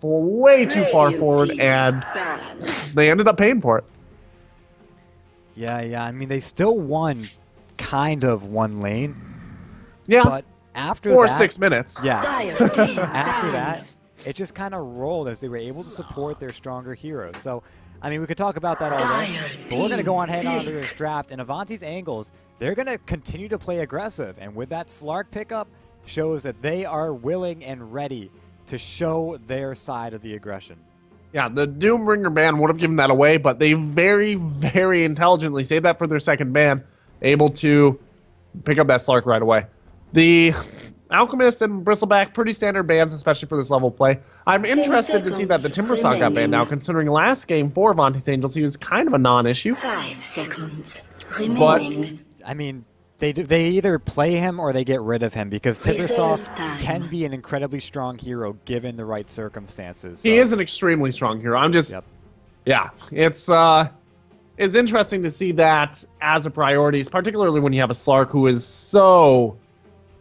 for way too far forward, and they ended up paying for it. Yeah. I mean, they still won kind of one lane. Yeah. But after or that, 6 minutes. Yeah. After that, it just kind of rolled as they were able to support their stronger heroes. So, I mean, we could talk about that all day, but we're going to go on head on to this draft. And Avanti's angles, they're going to continue to play aggressive. And with that Slark pickup, shows that they are willing and ready to show their side of the aggression. Yeah, the Doombringer ban would have given that away, but they very, very intelligently saved that for their second ban, able to pick up that Slark right away. The Alchemist and Bristleback, pretty standard bans, especially for this level of play. I'm interested to see that the Timbersaw got banned now, considering last game for Avanti's Angels, he was kind of a non-issue. 5 seconds But, remaining. I mean, they either play him or they get rid of him because Timbersaw can be an incredibly strong hero given the right circumstances. So. he is an extremely strong hero. I'm just, yeah, it's interesting to see that as a priority, particularly when you have a Slark who is so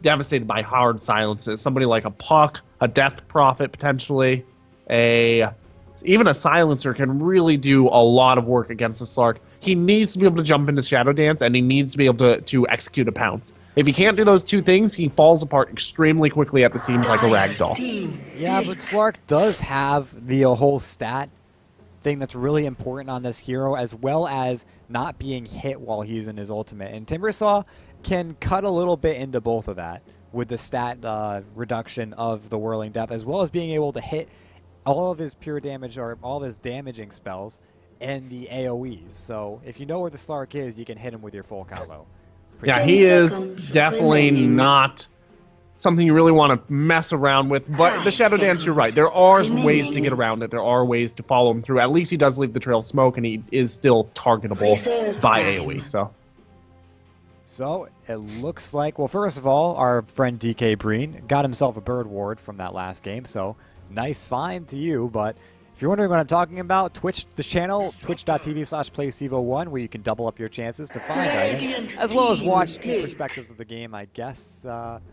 devastated by hard silences. Somebody like a Puck, a Death Prophet potentially, even a Silencer can really do a lot of work against a Slark. He needs to be able to jump into Shadow Dance, and he needs to be able to execute a pounce. If he can't do those two things, he falls apart extremely quickly at the seams like a rag doll. Yeah, but Slark does have the whole stat thing that's really important on this hero, as well as not being hit while he's in his ultimate. And Timbersaw can cut a little bit into both of that with the stat reduction of the Whirling Death, as well as being able to hit all of his pure damage or all of his damaging spells and the AoEs. So if you know where the Slark is, you can hit him with your full combo. Yeah, he is definitely not something you really want to mess around with. But the Shadow Dance, you're right. There are ways to get around it. There are ways to follow him through. At least he does leave the trail of smoke, and he is still targetable by AoE. So it looks like, well, first of all, our friend DK Breen got himself a bird ward from that last game. So nice find to you. But if you're wondering what I'm talking about, the channel, twitch.tv/playcevo1, where you can double up your chances to find items, as well as watch two perspectives of the game, I guess,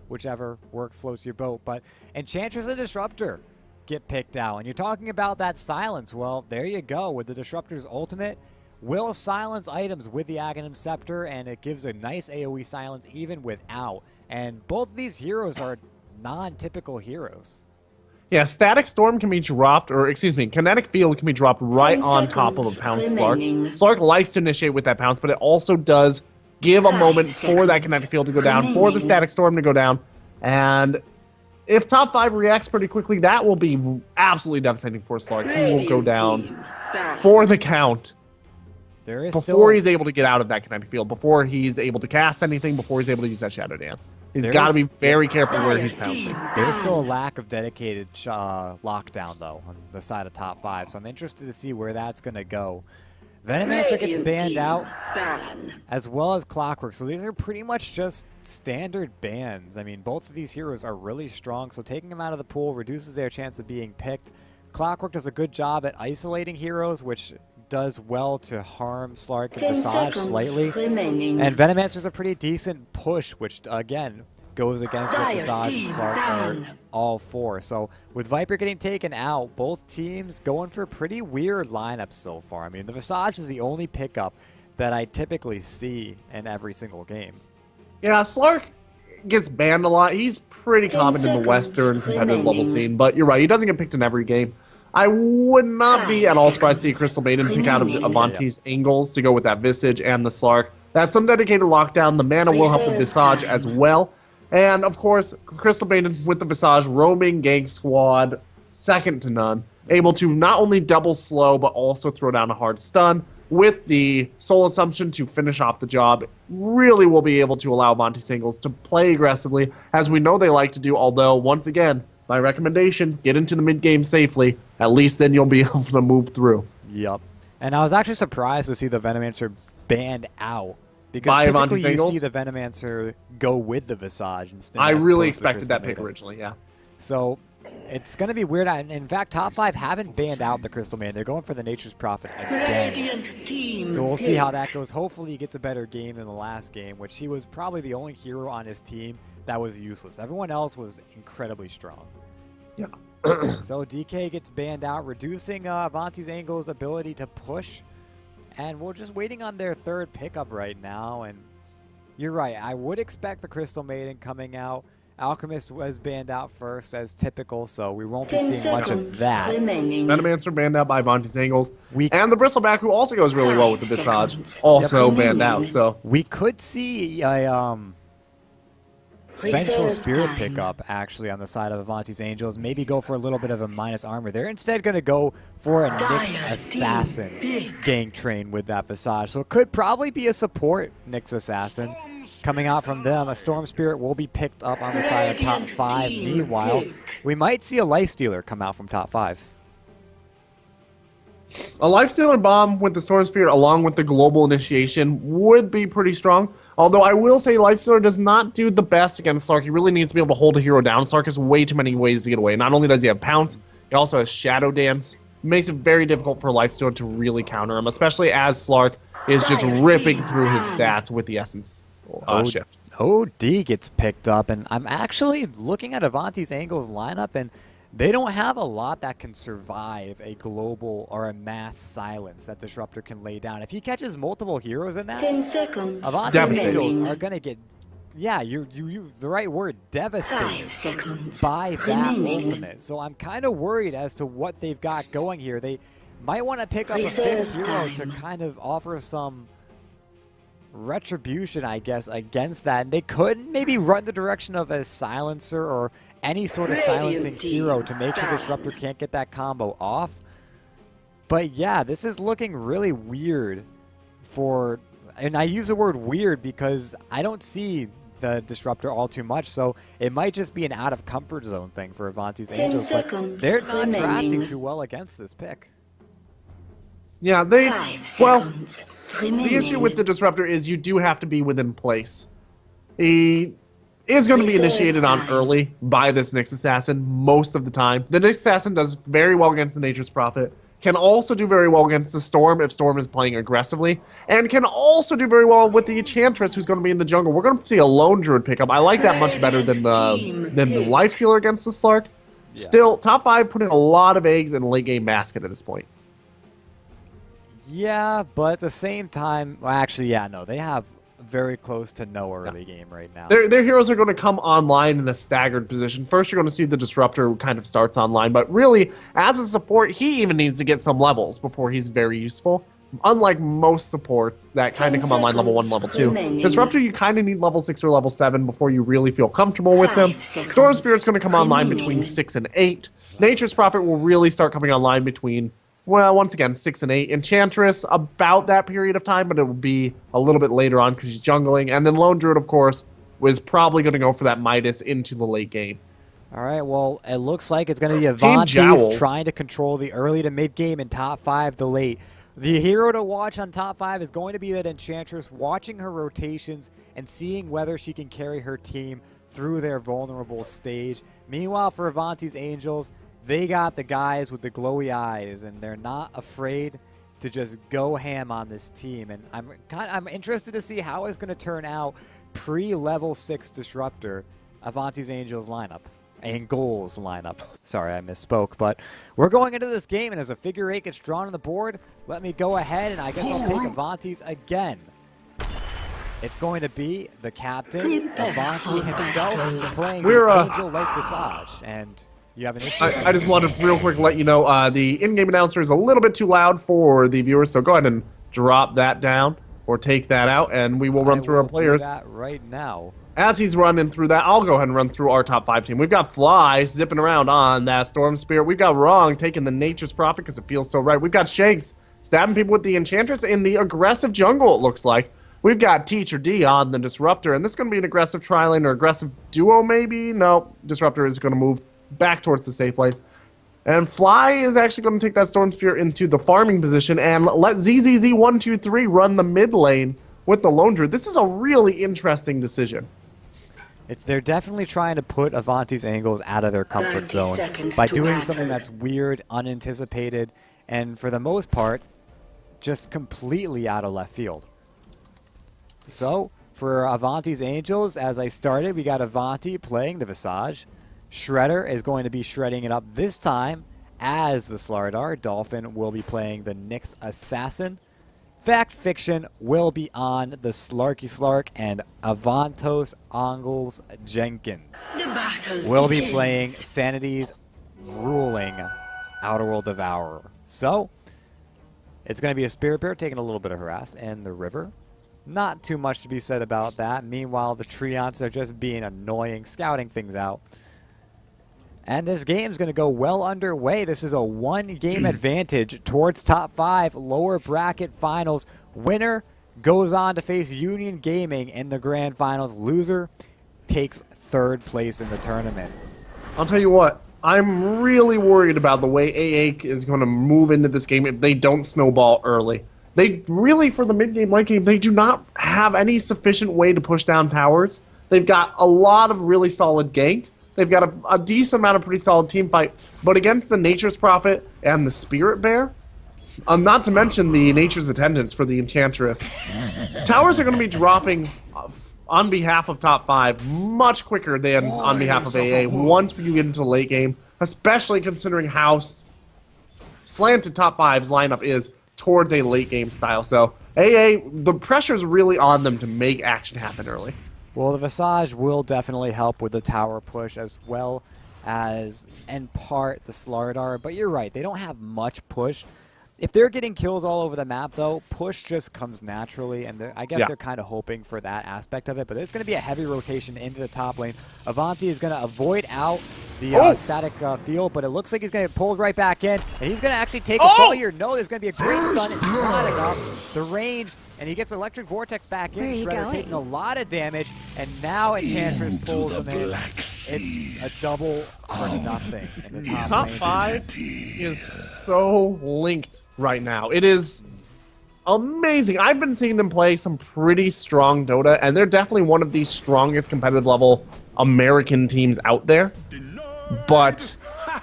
whichever work floats your boat. But Enchantress and Disruptor get picked out. And you're talking about that silence. Well, there you go. With the Disruptor's ultimate, will silence items with the Aghanim Scepter, and it gives a nice AoE silence even without. And both of these heroes are non-typical heroes. Yeah, Static Storm can be dropped, or excuse me, Kinetic Field can be dropped right on top of a Pounce Slark. Slark likes to initiate with that Pounce, but it also does give a moment for that Kinetic Field to go down, for the Static Storm to go down. And if top 5 reacts pretty quickly, that will be absolutely devastating for Slark. He will go down for the count before he's able to get out of that Kinetic Field, before he's able to cast anything, before he's able to use that Shadow Dance. He's got to be very careful where he's pouncing. There's still a lack of dedicated lockdown, though, on the side of top 5, so I'm interested to see where that's going to go. Venomancer gets banned out, as well as Clockwork, so these are pretty much just standard bans. I mean, both of these heroes are really strong, so taking them out of the pool reduces their chance of being picked. Clockwork does a good job at isolating heroes, which does well to harm Slark and Visage slightly. And Venomancer's a pretty decent push, which, again, goes against what Visage and Slark are all for. So with Viper getting taken out, both teams going for pretty weird lineups so far. I mean, the Visage is the only pickup that I typically see in every single game. Yeah, Slark gets banned a lot. He's pretty common in the Western competitive level scene, but you're right, he doesn't get picked in every game. I would not be at all surprised to see Crystal Maiden pick out of Avanti's angles to go with that Visage and the Slark. That's some dedicated lockdown. The mana will help the Visage as well. And, of course, Crystal Maiden with the Visage, roaming gank squad, second to none. Able to not only double slow, but also throw down a hard stun. With the Soul Assumption to finish off the job, really will be able to allow Avanti singles to play aggressively, as we know they like to do, although, once again, my recommendation, get into the mid-game safely. At least then you'll be able to move through. Yep. And I was actually surprised to see the Venomancer banned out. Because by typically Avanti you see the Venomancer go with the Visage instead. I really expected that pick originally, yeah. So it's going to be weird. In fact, top 5 haven't banned out the Crystal Man. They're going for the Nature's Prophet again. So we'll see how that goes. Hopefully he gets a better game than the last game, which he was probably the only hero on his team that was useless. Everyone else was incredibly strong. Yeah. So DK gets banned out, reducing Avanti's Angle's ability to push. And we're just waiting on their third pickup right now. And you're right, I would expect the Crystal Maiden coming out. Alchemist was banned out first, as typical, so we won't be 10 seeing much of seconds that. remaining. Venomancer banned out by Avanti's Angles. We- And the Bristleback, who also goes really well with the 5 Visage, seconds also remaining. banned out. So We could see a Vengeful Reserve Spirit time. pickup, actually, on the side of Avanti's Angels. Maybe go for a little bit of a minus armor. They're instead going to go for a Nyx Dire Assassin team, big. gang train with that Visage. So it could probably be a support Nyx Assassin coming out from them. A Storm Spirit will be picked up on the side of top Radiant 5. team, Meanwhile, big. we might see a Lifestealer come out from top 5. a Lifestealer bomb with the Storm Spirit along with the global initiation would be pretty strong. Although I will say Lifestealer does not do the best against Slark. He really needs to be able to hold a hero down. Slark has way too many ways to get away. Not only does he have Pounce, he also has Shadow Dance. Makes it very difficult for Lifestealer to really counter him, especially as Slark is just ripping through his stats with the Essence shift. OD gets picked up, and I'm actually looking at Avanti's Angles lineup, and they don't have a lot that can survive a global or a mass silence that Disruptor can lay down. If he catches multiple heroes in that, 10 seconds Avanti's Devastating. Angels remaining. are gonna get, yeah, you the right word, devastated 5 seconds by that remaining. ultimate. So I'm kind of worried as to what they've got going here. They might want to pick up a Reserve 5th hero to time. kind of offer some retribution, I guess, against that. And they could maybe run the direction of a silencer or any sort of Radiant silencing team hero to make sure down. Disruptor can't get that combo off. But yeah, this is looking really weird for, and I use the word weird because I don't see the Disruptor all too much, so it might just be an out of comfort zone thing for Avanti's 10 Angels, but seconds they're not drafting remaining. too well against this pick. Yeah, they 5 well. seconds The remaining. issue with the Disruptor is you do have to be within place. He is going to be Reserve initiated on time. early by this Nyx Assassin most of the time. The Nyx Assassin does very well against the Nature's Prophet, can also do very well against the Storm if Storm is playing aggressively, and can also do very well with the Enchantress who's going to be in the jungle. We're going to see a Lone Druid pickup. I like that much better than the Lifestealer against the Slark. Still, top 5 putting a lot of eggs in late game basket at this point. Yeah, but at the same time, well, actually, yeah, no, they have very close to no early game right now. Their heroes are going to come online in a staggered position. First, you're going to see the Disruptor who kind of starts online, but really, as a support, he even needs to get some levels before he's very useful. Unlike most supports that kind of come online level 1, level 2. remaining. Disruptor, you kind of need level 6 or level 7 before you really feel comfortable with them. 5 seconds Storm Spirit's going to come online between remaining. 6 and 8. Nature's Prophet will really start coming online between, well, once again, 6 and 8. Enchantress, about that period of time, but it will be a little bit later on because she's jungling. And then Lone Druid, of course, was probably going to go for that Midas into the late game. All right, well, it looks like it's going to be Team Avanti's Jowls. trying to control the early to mid game and top 5 the late. The hero to watch on top 5 is going to be that Enchantress, watching her rotations and seeing whether she can carry her team through their vulnerable stage. Meanwhile, for Avanti's Angels, they got the guys with the glowy eyes, and they're not afraid to just go ham on this team. And I'm interested to see how it's going to turn out pre-level 6 Disruptor Avanti's Angels lineup. Angles lineup. Sorry, I misspoke, but we're going into this game, and as a figure 8 gets drawn on the board, let me go ahead, and I guess I'll take Avanti's again. It's going to be the captain, Avanti himself, playing We're, the Angel-like Visage, and you have an issue. I just wanted to real quick let you know the in-game announcer is a little bit too loud for the viewers, so go ahead and drop that down or take that out, and we will run through our players. Do that right now. As he's running through that, I'll go ahead and run through our top 5 team. We've got Fly zipping around on that Storm Spirit. We've got Wrong taking the Nature's Prophet because it feels so right. We've got Shanks stabbing people with the Enchantress in the aggressive jungle, it looks like. We've got Teacher D on the Disruptor, and this is going to be an aggressive tri-lane or aggressive duo maybe? No, Disruptor is going to move back towards the safe lane. And Fly is actually going to take that Storm Spirit into the farming position and let ZZZ123 run the mid lane with the Lone Druid. This is a really interesting decision. They're definitely trying to put Avanti's Angles out of their comfort 30 zone seconds by to doing battle. something that's weird, unanticipated, and for the most part, just completely out of left field. So, for Avanti's Angels, as I started, we got Avanti playing the Visage. Shredder is going to be shredding it up this time as the Slardar. Dolphin will be playing the Nyx Assassin. Fact Fiction will be on the Slarky Slark, and Avantos Angles Jenkins The battle will be begins. playing Sanity's ruling Outer World Devourer. So, it's going to be a Spirit Bear taking a little bit of harass in the river. Not too much to be said about that. Meanwhile, the Treants are just being annoying, scouting things out. And this game's going to go well underway. This is a one-game advantage towards top 5 lower bracket finals. Winner goes on to face Union Gaming in the grand finals. Loser takes 3rd place in the tournament. I'll tell you what, I'm really worried about the way AA is going to move into this game if they don't snowball early. They really, for the mid-game, late game, they do not have any sufficient way to push down towers. They've got a lot of really solid gank. They've got a decent amount of pretty solid team fight. But against the Nature's Prophet and the Spirit Bear, not to mention the Nature's Attendants for the Enchantress, towers are going to be dropping on behalf of top 5 much quicker than on behalf of AA once you get into late game, especially considering how slanted top 5's lineup is towards a late game style. So AA, the pressure's really on them to make action happen early. Well, the Visage will definitely help with the tower push as well as, in part, the Slardar. But you're right, they don't have much push. If they're getting kills all over the map, though, push just comes naturally, and I guess they're kind of hoping for that aspect of it. But there's going to be a heavy rotation into the top lane. Avanti is going to avoid out the static field, but it looks like he's going to get pulled right back in, and he's going to actually take a fall here. No, there's going to be a great stun. It's not enough. The range, and he gets Electric Vortex back in. Shredder taking a lot of damage, and now Enchantress pulls him in. It's a double for nothing in the top lane. 5 is so linked right now. It is amazing. I've been seeing them play some pretty strong Dota, and they're definitely one of the strongest competitive level American teams out there. But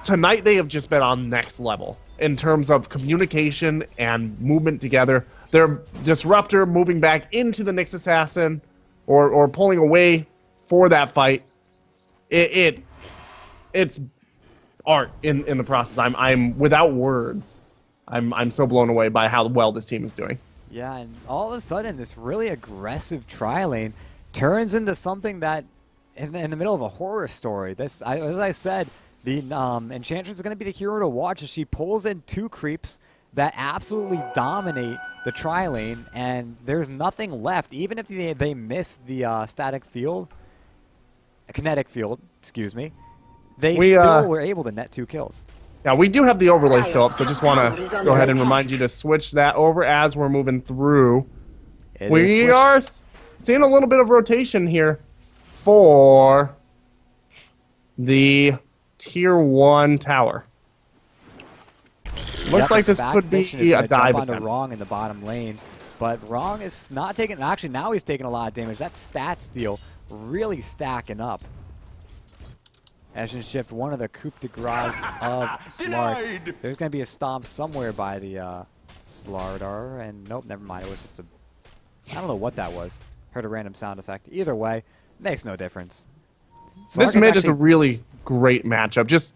tonight they have just been on next level in terms of communication and movement together. Their Disruptor moving back into the Nyx Assassin or pulling away for that fight. It's art in the process. I'm without words. I'm so blown away by how well this team is doing. Yeah, and all of a sudden, this really aggressive tri-lane turns into something that, in the middle of a horror story. As I said, the Enchantress is going to be the hero to watch as she pulls in 2 creeps that absolutely dominate the tri-lane, and there's nothing left. Even if they miss the static field, kinetic field, excuse me, they still were able to net 2 kills. Yeah, we do have the overlay still up, so just want to go ahead and remind you to switch that over as we're moving through. We are seeing a little bit of rotation here for the Tier 1 tower. Looks like this could be a dive attempt. Wrong in the bottom lane, but Wrong is not taking. Actually, now he's taking a lot of damage. That stat steal really stacking up. Ashen Shift, one of the coup de grace of Slark. There's going to be a stomp somewhere by the Slardar, and nope, never mind. It was just I don't know what that was. Heard a random sound effect. Either way, makes no difference. This mid is a really great matchup. Just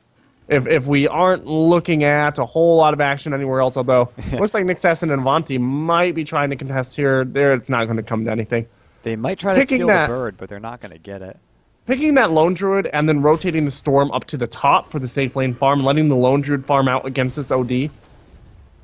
if we aren't looking at a whole lot of action anywhere else, although looks like Nyx Assassin and Avanti might be trying to contest here. There, it's not going to come to anything. They might try to steal the bird, but they're not going to get it. Picking that Lone Druid and then rotating the Storm up to the top for the safe lane farm, letting the Lone Druid farm out against this OD.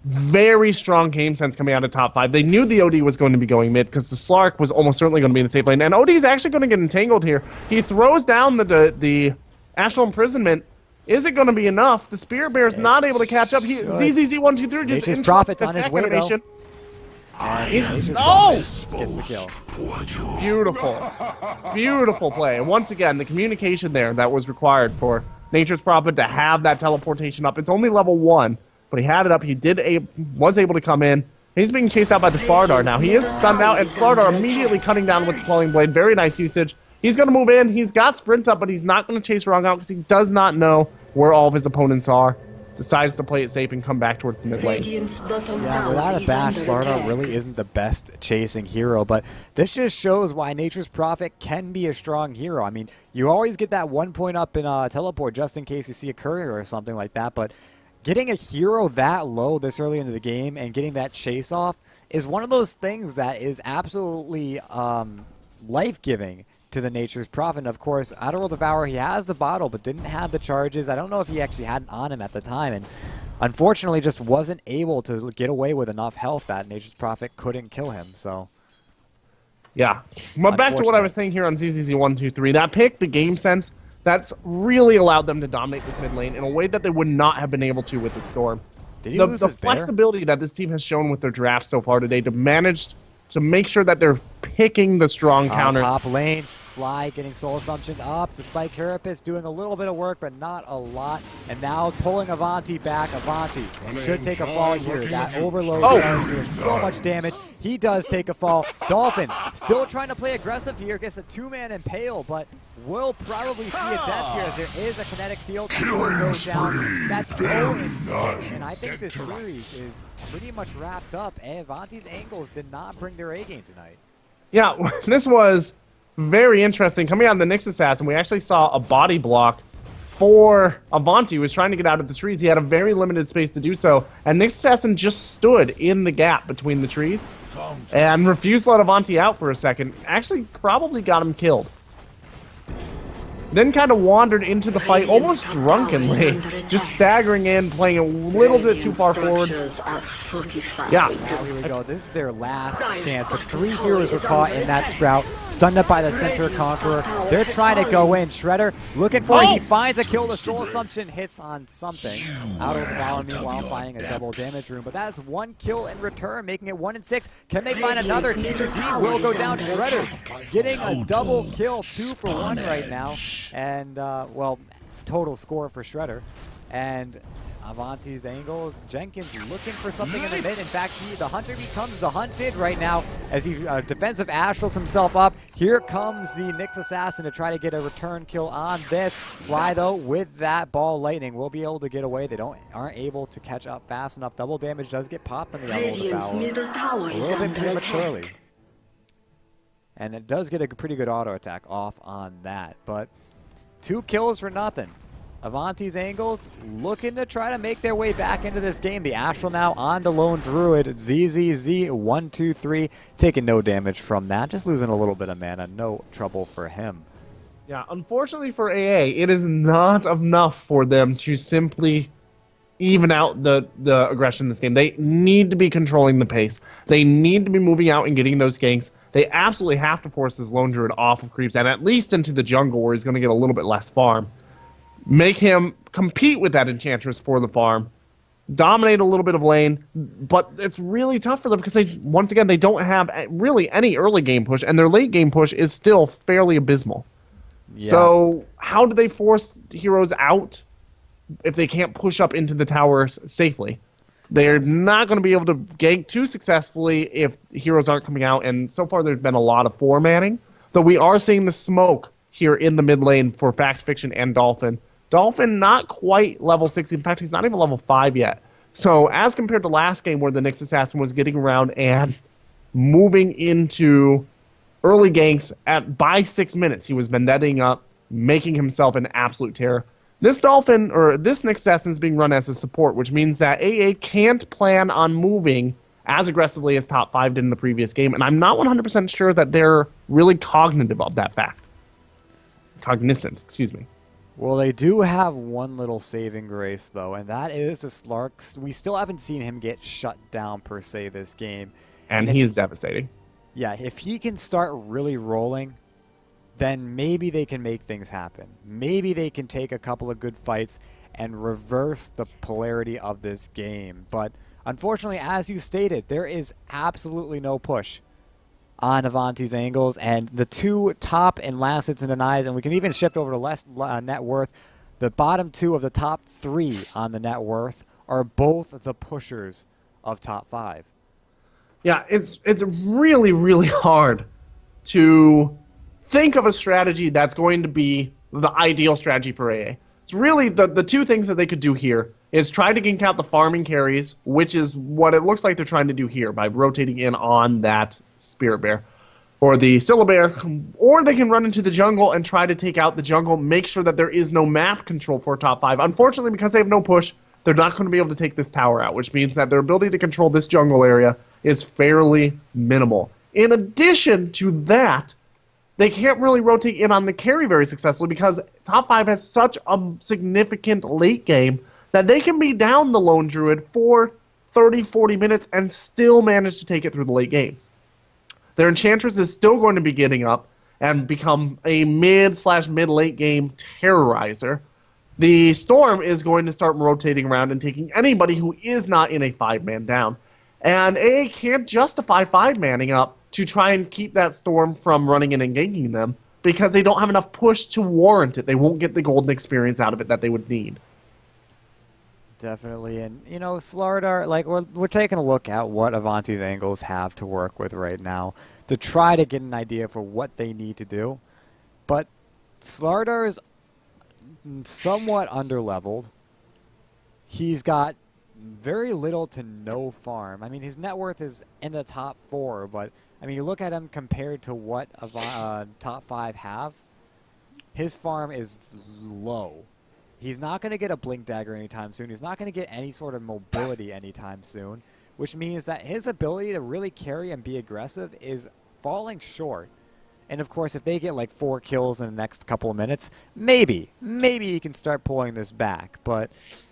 Very strong game sense coming out of top 5. They knew the OD was going to be going mid because the Slark was almost certainly going to be in the safe lane. And OD is actually going to get entangled here. He throws down the Astral Imprisonment. Is it going to be enough? The Spirit Bear is not able to catch up. ZZZ123 just Nature's Prophet's on his way, animation. Gets the kill. Beautiful. Beautiful play. And once again, the communication there that was required for Nature's Prophet to have that teleportation up. It's only level 1, but he had it up. He was able to come in. He's being chased out by the Slardar now. He is stunned out, and Slardar immediately cutting down with the Quelling Blade. Very nice usage. He's going to move in. He's got Sprint up, but he's not going to chase Wrong out because he does not know where all of his opponents are. decides to play it safe and come back towards the mid lane. Radiant's bottom Yeah, tower without a is bash, under Slardar attack. really isn't the best chasing hero, but this just shows why Nature's Prophet can be a strong hero. I mean, you always get that 1 point up in teleport just in case you see a courier or something like that, but getting a hero that low this early into the game and getting that chase off is one of those things that is absolutely life-giving to the Nature's Prophet. And of course, Outer World Devourer, he has the bottle, but didn't have the charges. I don't know if he actually had it on him at the time, and unfortunately just wasn't able to get away with enough health that Nature's Prophet couldn't kill him, so... Yeah. But back to what I was saying here on ZZZ123, that pick, the game sense, that's really allowed them to dominate this mid lane in a way that they would not have been able to with the Storm. Did he lose The his bear? flexibility that this team has shown with their draft so far today to manage to make sure that they're picking the strong counters. Top lane, Fly getting Soul Assumption up. The Spike Carapace doing a little bit of work, but not a lot. And now pulling Avanti back. Avanti should take a fall here. That overload is doing so much damage. He does take a fall. Dolphin still trying to play aggressive here. Gets a 2-man Impale, but will probably see a death here as there is a kinetic field. Goes down. That's 0-6. And I think this series is pretty much wrapped up. Avanti's angles did not bring their A game tonight. Yeah, this was very interesting. Coming out of the Nyx Assassin, we actually saw a body block for Avanti, who was trying to get out of the trees. He had a very limited space to do so, and Nyx Assassin just stood in the gap between the trees and refused to let Avanti out for a second. Actually, probably got him killed. Then kind of wandered into the fight almost drunkenly, just staggering in, playing a little bit too far forward. Yeah. Now here we go. This is their last chance, but 3 heroes were caught in that sprout, stunned up by the Center Conqueror. They're trying to go in. Shredder looking for it. He finds a kill. The Soul Assumption hits on something. Out of Valor, meanwhile, finding a double damage room, but that is 1 kill in return, making it 1-6. Can they find another? Teacher D will go down. Shredder getting a double kill, 2 for 1 right now. And, well, total score for Shredder. And Avanti's angles. Jenkins looking for something in the mid. In fact, the hunter becomes the hunted right now as he defensive astrals himself up. Here comes the Nyx Assassin to try to get a return kill on this. Fly, though, with that ball lightning, will be able to get away. They aren't able to catch up fast enough. Double damage does get popped on the Elbow Devour. A little bit prematurely. And it does get a pretty good auto attack off on that. But 2 kills for nothing. Avanti's angles looking to try to make their way back into this game. The Astral now on to Lone Druid. ZZZ123 taking no damage from that. Just losing a little bit of mana. No trouble for him. Yeah, unfortunately for AA, it is not enough for them to simply even out the aggression in this game. They need to be controlling the pace. They need to be moving out and getting those ganks. They absolutely have to force this Lone Druid off of creeps and at least into the jungle where he's going to get a little bit less farm. Make him compete with that Enchantress for the farm. Dominate a little bit of lane, but it's really tough for them because once again, they don't have really any early game push, and their late game push is still fairly abysmal. Yeah. So how do they force heroes out if they can't push up into the towers safely? They're not going to be able to gank too successfully if heroes aren't coming out, and so far there's been a lot of 4-manning, though we are seeing the smoke here in the mid lane for Fact, Fiction, and Dolphin. Dolphin not quite level 60. In fact, he's not even level 5 yet. So as compared to last game where the Nyx Assassin was getting around and moving into early ganks by 6 minutes, he was vendetting up, making himself an absolute terror. This Dolphin, or this Nyx Assassin is being run as a support, which means that AA can't plan on moving as aggressively as top 5 did in the previous game, and I'm not 100% sure that they're really cognitive of that fact. Cognizant, excuse me. Well, they do have one little saving grace, though, and that is the Slark. We still haven't seen him get shut down, per se, this game. And he's devastating. Yeah, if he can start really rolling, then maybe they can make things happen. Maybe they can take a couple of good fights and reverse the polarity of this game. But unfortunately, as you stated, there is absolutely no push on Avanti's angles, and the 2 top and last hits and denies, and we can even shift over to less net worth. The bottom 2 of the top 3 on the net worth are both the pushers of top 5. Yeah, it's really, really hard to think of a strategy that's going to be the ideal strategy for AA. It's really the 2 things that they could do here is try to gank out the farming carries, which is what it looks like they're trying to do here by rotating in on that Spirit Bear or the Syllabear, or they can run into the jungle and try to take out the jungle, make sure that there is no map control for top 5. Unfortunately, because they have no push, they're not going to be able to take this tower out, which means that their ability to control this jungle area is fairly minimal. In addition to that, they can't really rotate in on the carry very successfully because top 5 has such a significant late game that they can be down the Lone Druid for 30, 40 minutes and still manage to take it through the late game. Their Enchantress is still going to be getting up and become a mid/mid-late game terrorizer. The Storm is going to start rotating around and taking anybody who is not in a 5-man down. And AA can't justify 5-manning up to try and keep that Storm from running in and ganking them because they don't have enough push to warrant it. They won't get the golden experience out of it that they would need. Definitely, and you know, Slardar, like we're taking a look at what Avanti's angles have to work with right now to try to get an idea for what they need to do. But Slardar is somewhat underleveled. He's got very little to no farm. I mean, his net worth is in the top 4, but I mean, you look at him compared to what top 5 have. His farm is low. He's not going to get a Blink Dagger anytime soon. He's not going to get any sort of mobility anytime soon, which means that his ability to really carry and be aggressive is falling short. And of course, if they get like 4 kills in the next couple of minutes, maybe he can start pulling this back. But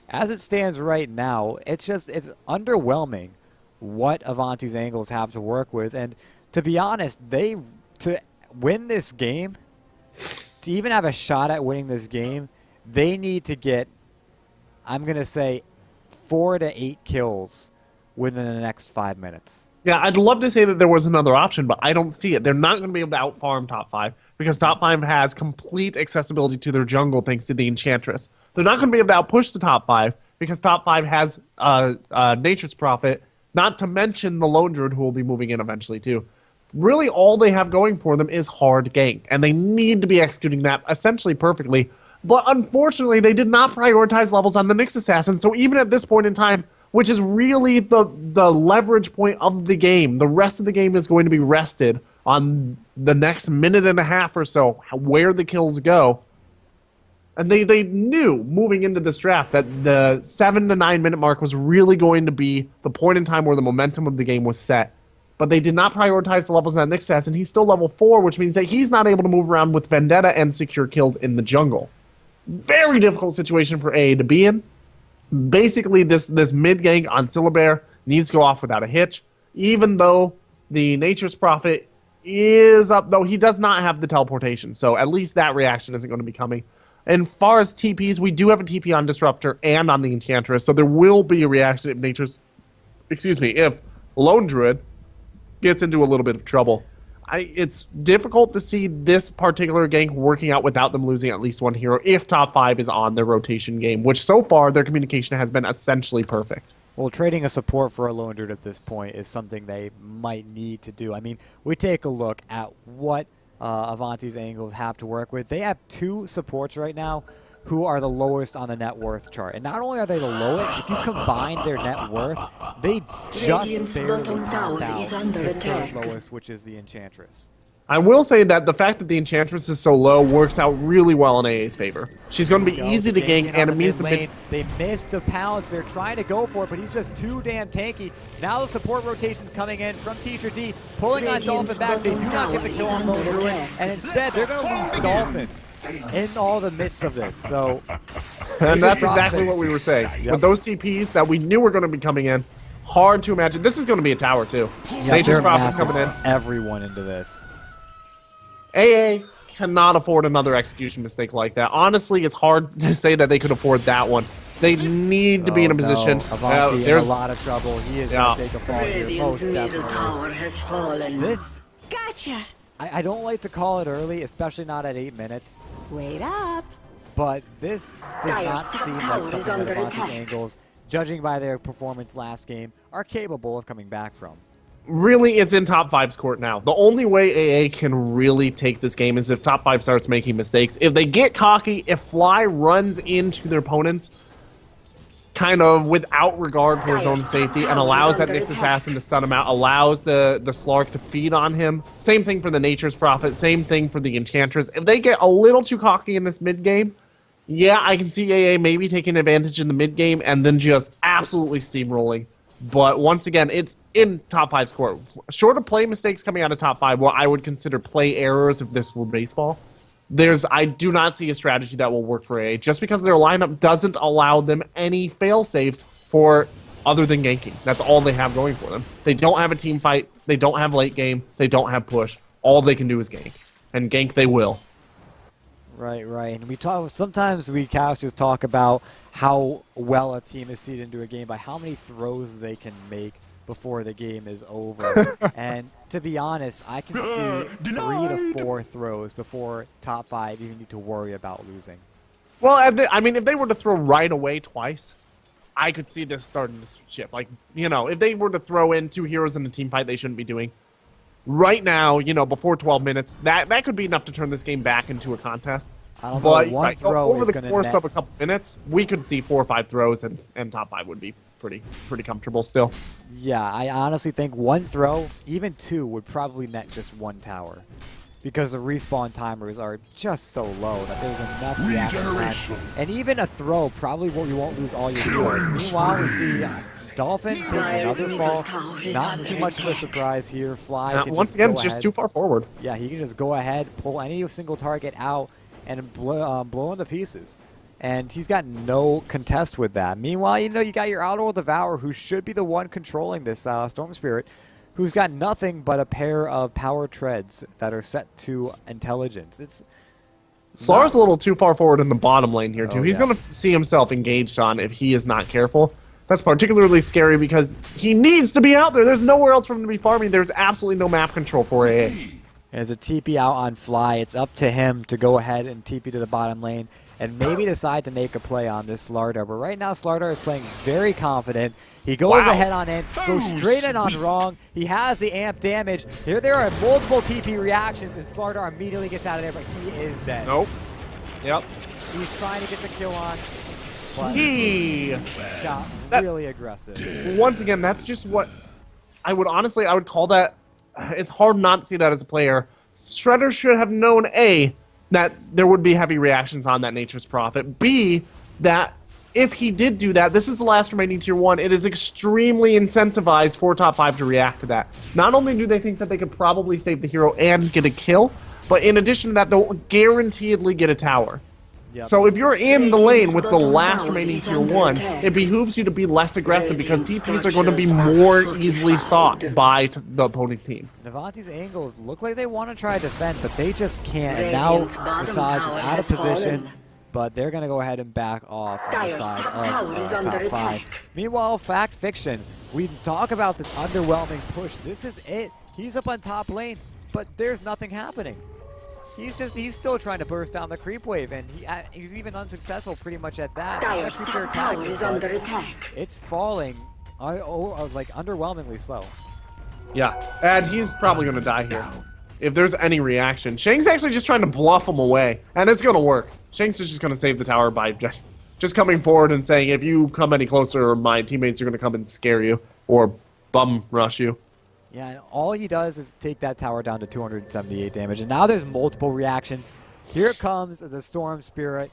as it stands right now, it's underwhelming what Avanti's angles have to work with. And to be honest, to win this game, to even have a shot at winning this game, they need to get, I'm going to say, 4 to 8 kills within the next 5 minutes. Yeah, I'd love to say that there was another option, but I don't see it. They're not going to be able to out-farm top 5 because top 5 has complete accessibility to their jungle thanks to the Enchantress. They're not going to be able to out-push the top 5 because top 5 has Nature's Prophet, not to mention the Lone Druid who will be moving in eventually too. Really, all they have going for them is hard gank, and they need to be executing that essentially perfectly. But unfortunately, they did not prioritize levels on the Nyx Assassin, so even at this point in time, which is really the leverage point of the game, the rest of the game is going to be rested on the next minute and a half or so, where the kills go. And they knew moving into this draft that the 7 to 9 minute mark was really going to be the point in time where the momentum of the game was set. But they did not prioritize the levels on Nyx Assassin. He's still level 4, which means that he's not able to move around with Vendetta and secure kills in the jungle. Very difficult situation for AA to be in. Basically, this mid-gank on Syllabear needs to go off without a hitch, even though the Nature's Prophet is up, though he does not have the teleportation, so at least that reaction isn't going to be coming. And far as TPs, we do have a TP on Disruptor and on the Enchantress, so there will be a reaction if Lone Druid gets into a little bit of trouble. It's difficult to see this particular gank working out without them losing at least one hero if top 5 is on their rotation game, which so far their communication has been essentially perfect. Well, trading a support for a Lone Druid at this point is something they might need to do. I mean, we take a look at what Avanti's angles have to work with. They have 2 supports right now who are the lowest on the net worth chart. And not only are they the lowest, if you combine their net worth, they just barely top out the 3rd lowest, which is the Enchantress. I will say that the fact that the Enchantress is so low works out really well in AA's favor. She's going to be easy to gank, and it means they missed the pounce. They're trying to go for it, but he's just too damn tanky. Now the support rotation's coming in from Teacher D, pulling on Dolphin back. They do not get the kill on Lone Druid, and instead they're going to lose Dolphin in all the midst of this. So, and that's exactly what we were saying. Yep. With those TPs that we knew were going to be coming in, hard to imagine. This is going to be a tower too. Nature's Prophet's coming in. Everyone into this. AA cannot afford another execution mistake like that. Honestly, it's hard to say that they could afford that one. They need to be in a position. Avanti in a lot of trouble. He is going to take a fall here, most definitely. Tower has fallen. This, Gotcha. I don't like to call it early, especially not at 8 minutes. Wait up. But this does not seem like something that Avanti's angles, judging by their performance last game, are capable of coming back from. Really, it's in top 5's court now. The only way AA can really take this game is if top 5 starts making mistakes. If they get cocky, if Fly runs into their opponents, kind of without regard for his own safety and allows that Nyx Assassin to stun him out, allows the Slark to feed on him. Same thing for the Nature's Prophet, same thing for the Enchantress. If they get a little too cocky in this mid game, yeah, I can see AA maybe taking advantage in the mid game and then just absolutely steamrolling. But once again, it's in top 5 score. Short of play mistakes coming out of top 5, what I would consider play errors if this were baseball, I do not see a strategy that will work for AA, just because their lineup doesn't allow them any fail-safes for other than ganking. That's all they have going for them. They don't have a team fight, they don't have late game, they don't have push. All they can do is gank. And gank they will. Right. And sometimes we casters talk about how well a team is seeded into a game by how many throws they can make before the game is over. And to be honest, I can see 3 to 4 throws before top 5 even need to worry about losing. Well, I mean, if they were to throw right away twice, I could see this starting to ship. Like, you know, if they were to throw in 2 heroes in a team fight they shouldn't be doing, right now, you know, before 12 minutes, that could be enough to turn this game back into a contest. I don't but know, one throw over is the gonna course net. of a couple minutes, we could see 4 or 5 throws, and top 5 would be pretty comfortable still. Yeah, I honestly think 1 throw, even 2, would probably net just 1 tower. Because the respawn timers are just so low that there's enough reaction time. And even a throw, probably you won't lose all your heroes. Meanwhile, we see Dolphin take another fall. Not too much of a surprise here. Fly can once just again, go it's just ahead. too far forward. Yeah, he can just go ahead, pull any single target out, and blow in the pieces. And he's got no contest with that. Meanwhile, you know, you got your Auto Devour, who should be the one controlling this Storm Spirit, who's got nothing but a pair of power treads that are set to intelligence. It's Slar's a little too far forward in the bottom lane here, too. Oh, He's yeah. going to see himself engaged on if he is not careful. That's particularly scary because he needs to be out there. There's nowhere else for him to be farming. There's absolutely no map control for AA. As a TP out on Fly, it's up to him to go ahead and TP to the bottom lane and maybe decide to make a play on this Slardar. But right now, Slardar is playing very confident. He goes ahead on in, goes straight in on wrong. He has the amp damage. There are multiple TP reactions, and Slardar immediately gets out of there, but he is dead. Nope. Yep. He's trying to get the kill on, but He got really aggressive. once again, that's just what I would call that. It's hard not to see that as a player. Shredder should have known A, that there would be heavy reactions on that Nature's Prophet. B, that if he did do that, this is the last remaining tier 1. It is extremely incentivized for top 5 to react to that. Not only do they think that they could probably save the hero and get a kill, but in addition to that, they'll guaranteedly get a tower. Yep. So if you're in the lane with the last remaining tier 1, it behooves you to be less aggressive because TPs are going to be more easily sought by the opponent team. Avanti's angles look like they want to try to defend, but they just can't. And now Visage is out of position, but they're going to go ahead and back off on the side of top 5. Meanwhile, Fact Fiction, we talk about this underwhelming push. This is it. He's up on top lane, but there's nothing happening. He's still trying to burst down the creep wave, and he's even unsuccessful pretty much at that. Dire's top tower is under attack. It's falling, like underwhelmingly slow. Yeah, and he's probably going to die here. If there's any reaction. Shang's actually just trying to bluff him away, and it's going to work. Shang's just going to save the tower by just coming forward and saying, if you come any closer, my teammates are going to come and scare you, or bum rush you. Yeah, and all he does is take that tower down to 278 damage, and now there's multiple reactions. Here comes the Storm Spirit.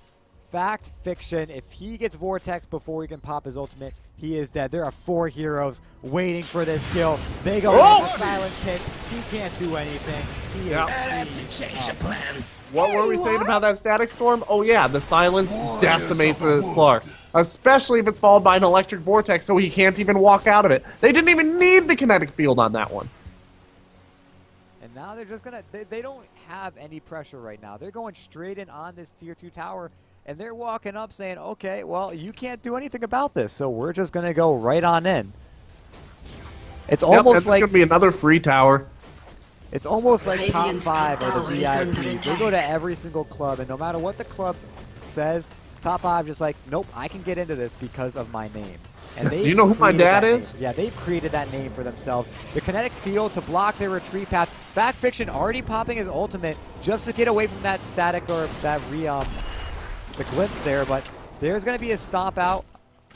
Fact Fiction, if he gets Vortex before he can pop his ultimate, he is dead. There are 4 heroes waiting for this kill. They go in for silence hit. He can't do anything. He is Change your plans. What were we saying about that static storm? Oh yeah, the silence decimates a Slark. Especially if it's followed by an electric vortex, so he can't even walk out of it. They didn't even need the kinetic field on that one. And now they're just gonna, they don't have any pressure right now. They're going straight in on this tier 2 tower, and they're walking up saying, okay, well, you can't do anything about this, so we're just gonna go right on in. It's almost like it's gonna be another free tower. It's almost like top Radiant's 5 top are the tower is under VIPs. They attack. go to every single club, and no matter what the club says, top 5 just like, nope, I can get into this because of my name. And Do you know who my dad that is? name. Yeah, they've created that name for themselves. The kinetic field to block their retreat path. Fact Fiction already popping his ultimate just to get away from that static or that the glimpse there, but there's going to be a stomp out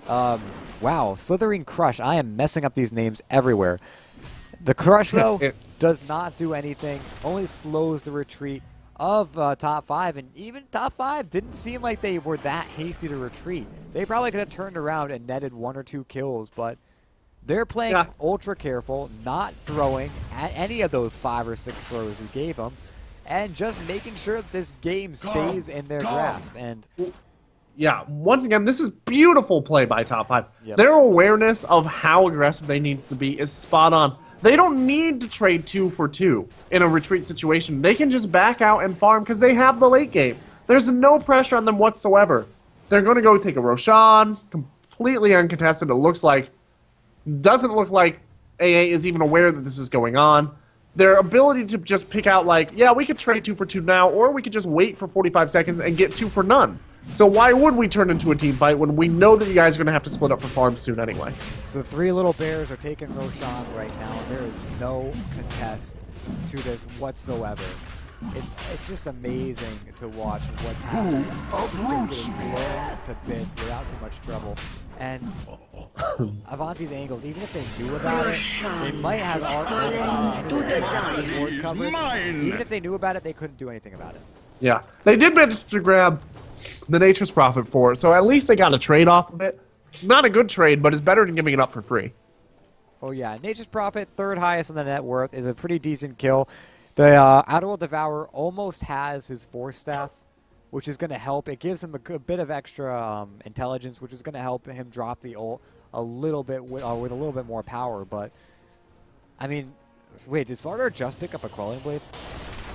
Wow, Slithering Crush. I am messing up these names everywhere. The Crush, though, does not do anything, only slows the retreat of top 5, and even top 5 didn't seem like they were that hasty to retreat. They probably could have turned around and netted 1 or 2 kills, but they're playing ultra careful, not throwing at any of those 5 or 6 throws we gave them, and just making sure that this game stays in their grasp. And yeah, once again, this is beautiful play by top 5. Yep. Their awareness of how aggressive they need to be is spot on. They don't need to trade 2 for 2 in a retreat situation. They can just back out and farm because they have the late game. There's no pressure on them whatsoever. They're going to go take a Roshan, completely uncontested. It looks like, doesn't look like AA is even aware that this is going on. Their ability to just pick out like, yeah, we could trade 2 for 2 now, or we could just wait for 45 seconds and get 2 for none. So why would we turn into a team fight when we know that you guys are going to have to split up for farms soon anyway? So 3 little bears are taking Roshan right now. There is no contest to this whatsoever. It's just amazing to watch what's happening. This is just getting blown to bits without too much trouble. And Avanti's angles, even if they knew about it, they might have coverage. Even if they knew about it, they couldn't do anything about it. Yeah, they did manage to grab the Nature's Prophet for it, so at least they got a trade off of it. Not a good trade, but it's better than giving it up for free. Oh yeah, Nature's Prophet, 3rd highest in the net worth, is a pretty decent kill. The Outerworld Devourer almost has his Force Staff, which is going to help. It gives him a bit of extra intelligence, which is going to help him drop the ult a little bit with a little bit more power. But I mean, wait, did Slardar just pick up a Quelling Blade?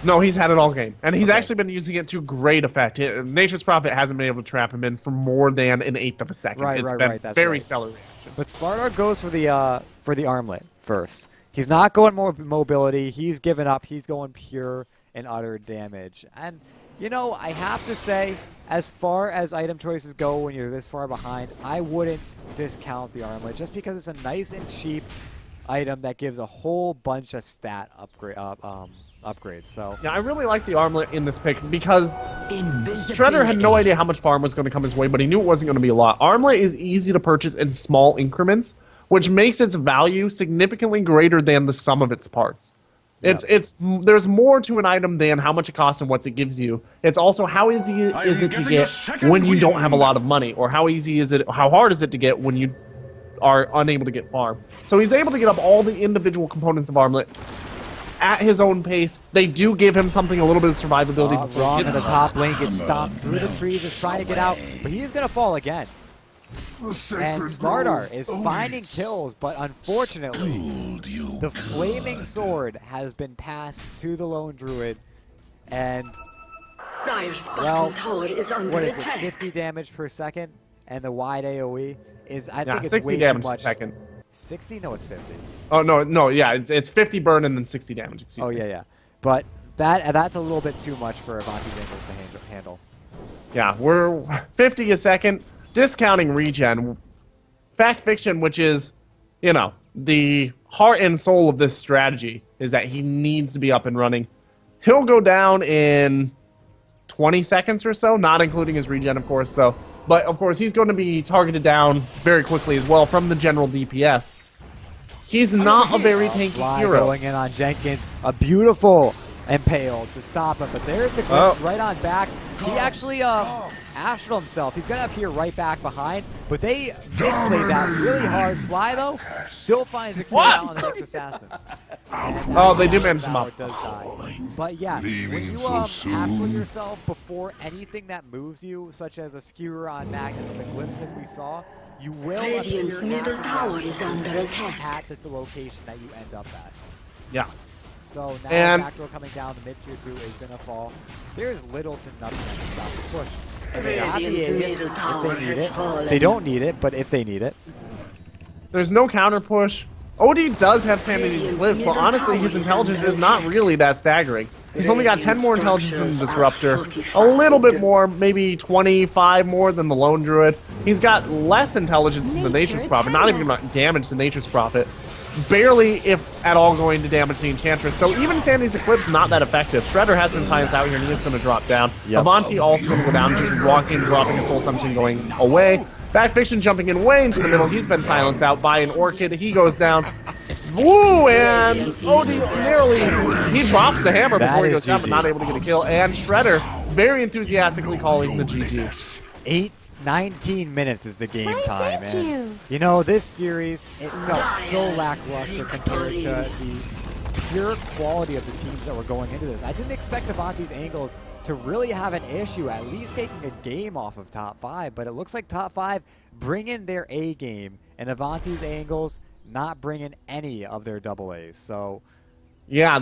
No, he's had it all game. And he's actually been using it to great effect. Nature's Prophet hasn't been able to trap him in for more than an 1/8 of a second. It's been very stellar reaction. But Slardar goes for the armlet first. He's not going more mobility. He's given up. He's going pure and utter damage. And, you know, I have to say, as far as item choices go when you're this far behind, I wouldn't discount the armlet just because it's a nice and cheap item that gives a whole bunch of stat upgrades. So yeah, I really like the armlet in this pick because Shredder had no idea how much farm was going to come his way, but he knew it wasn't going to be a lot. Armlet is easy to purchase in small increments, which makes its value significantly greater than the sum of its parts. Yep. There's more to an item than how much it costs and what it gives you. It's also how easy is it to get when you don't have a lot of money, or how hard is it to get when you are unable to get farm. So he's able to get up all the individual components of armlet at his own pace. They do give him something, a little bit of survivability. Wrong at the top lane, gets stomped through the trees, is trying to get out, but he is going to fall again. And Slardar is finding kills, but unfortunately, the Flaming Sword has been passed to the Lone Druid, and, well, what is it, 50 damage per second, and the wide AoE is, I think it's 60 way damage too much. a second. 60? No, it's 50. Oh, no, yeah, it's 50 burn and then 60 damage, excuse me. Yeah. But that's a little bit too much for Avanti's angles to handle. Yeah, we're 50 a second. Discounting regen, fact fiction, which is, you know, the heart and soul of this strategy, is that he needs to be up and running. He'll go down in 20 seconds or so, not including his regen, of course. So, but of course, he's going to be targeted down very quickly as well from the general DPS. He's not a very tanky hero. Going in on Jenkins, a beautiful impale to stop him, but there's a glimpse right on back. He actually astral himself. He's going to appear right back behind, but they just played that really hard. Fly, though, still finds the kill out on the next assassin. Oh, they do manage him up. Does die. But yeah, when you astral yourself before anything that moves you, such as a skewer on Magnus or the glimpses we saw, you will Radiant's appear middle tower is under attack. at the location that you end up at. Yeah. So now And back row coming down, the mid tier 2 is going to fall. There's little to nothing that can stop this push. And they have the Aegis if they need it. They don't need it, but if they need it. There's no counter push. OD does have Sanity's Eclipse, but honestly, his intelligence is not really that staggering. He's only got 10 more intelligence than the Disruptor, a little bit more, maybe 25 more than the Lone Druid. He's got less intelligence than the Nature's Prophet, not even damage to Nature's Prophet. Barely, if at all, going to damage the Enchantress. So even Sanity's Eclipse, not that effective. Shredder has been silenced out here, and he is going to drop down. Avanti also going to go down, just walking, dropping a Soul Assumption, going away. Backfiction jumping in way into the middle. He's been silenced out by an Orchid. He goes down. Woo! And OD nearly... He drops the hammer That before he is goes down, but GG. not able to get a kill. And Shredder very enthusiastically calling the GG. 19 minutes is the game time, and you know, this series, it felt so lackluster compared to the pure quality of the teams that were going into this. I didn't expect Avanti's angles to really have an issue, at least taking a game off of top 5, but it looks like top 5 bringing their A game, and Avanti's angles not bringing any of their double A's. So Yeah.